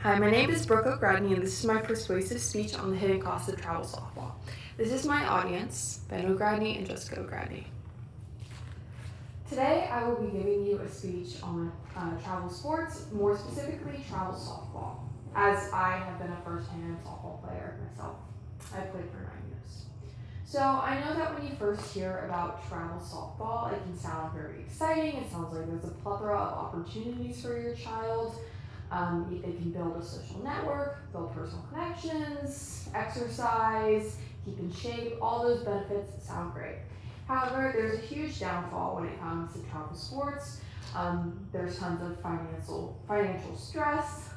Hi, my name is Brooke O'Gradney, and this is my persuasive speech on the hidden costs of travel softball. This is my audience, Ben O'Gradney and Jessica O'Gradney. Today, I will be giving you a speech on travel sports, more specifically travel softball, as I have been a first-hand softball player myself. I've played for 9 years. So I know that when you first hear about travel softball, it can sound very exciting. It sounds like there's a plethora of opportunities for your child. They can build a social network, build personal connections, exercise, keep in shape. All those benefits sound great. However, there's a huge downfall when it comes to travel sports. There's tons of financial stress.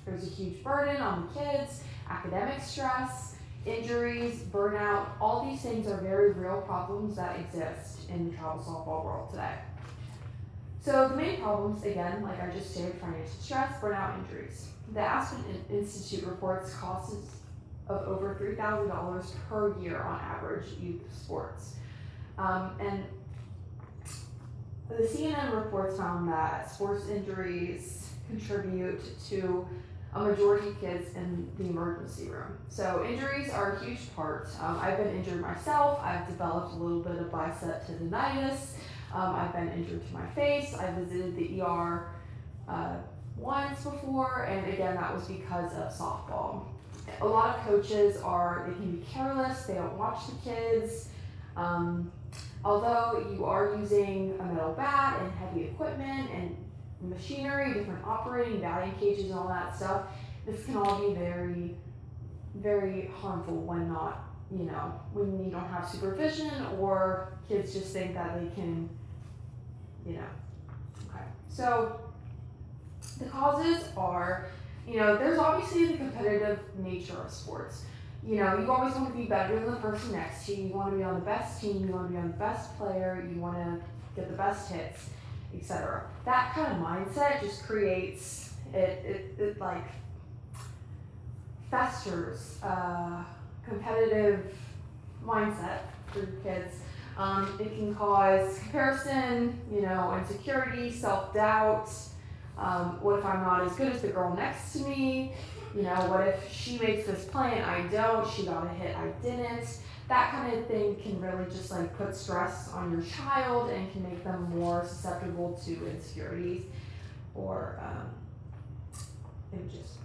There's a huge burden on the kids, academic stress, injuries, burnout. All these things are very real problems that exist in the travel softball world today. So the main problems, again, like I just stated, financial stress, burnout, injuries. The Aspen Institute reports costs of over $3,000 per year on average youth sports. And the CNN reports found that sports injuries contribute to a majority of kids in the emergency room. So injuries are a huge part. I've been injured myself. I've developed a little bit of bicep tendonitis. I've been injured to my face. I visited the ER once before, and again, that was because of softball. A lot of coaches they can be careless, they don't watch the kids. Although you are using a metal bat and heavy equipment and machinery, different operating, batting cages and all that stuff, this can all be very, very harmful when when you don't have supervision or kids just think that they can, Okay. So the causes are, there's obviously the competitive nature of sports. You always want to be better than the person next to you. You want to be on the best team. You want to be on the best player. You want to get the best hits, etc. That kind of mindset just creates, it like festers competitive mindset for your kids. It can cause comparison, insecurity, self-doubt. What if I'm not as good as the girl next to me? What if she makes this play and I don't? She got a hit, I didn't. That kind of thing can really just put stress on your child and can make them more susceptible to insecurities or images.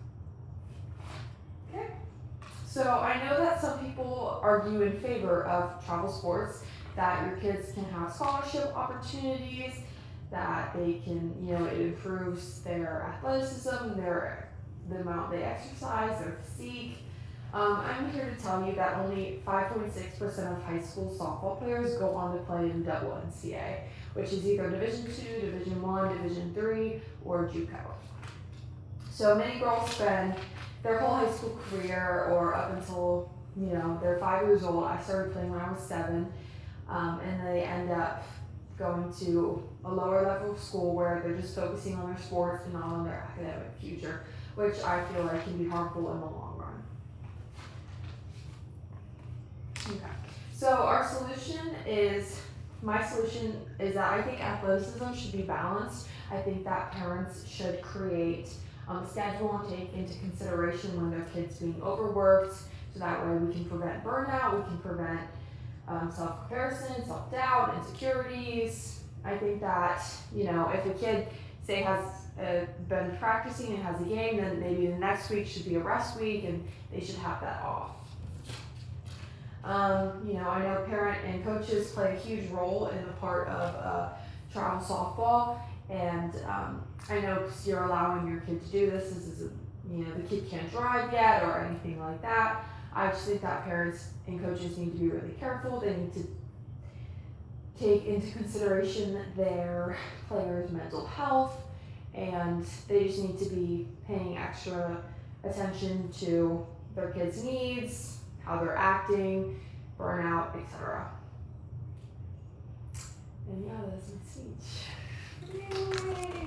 Okay. So I know that some people argue in favor of travel sports, that your kids can have scholarship opportunities, that they can, it improves their athleticism, the amount they exercise, their physique. I'm here to tell you that only 5.6% of high school softball players go on to play in double NCAA, which is either Division II, Division I, Division III, or JUCO. So many girls spend their whole high school career or up until, they're 5 years old. I started playing when I was 7. And they end up going to a lower level of school where they're just focusing on their sports and not on their academic future, which I feel like can be harmful in the long run. Okay, so my solution is that I think athleticism should be balanced. I think that parents should create a schedule and take into consideration when their kids being overworked, so that way we can prevent burnout, we can prevent self-comparison, self-doubt, insecurities. I think that, if a kid, say, has been practicing and has a game, then maybe the next week should be a rest week and they should have that off. I know parent and coaches play a huge role in the part of travel softball, and I know because you're allowing your kid to do this, the kid can't drive yet or anything like that. I just think that parents and coaches need to be really careful. They need to take into consideration their players' mental health, and they just need to be paying extra attention to their kids' needs, how they're acting, burnout, etc. And yeah, that's my speech. Yay!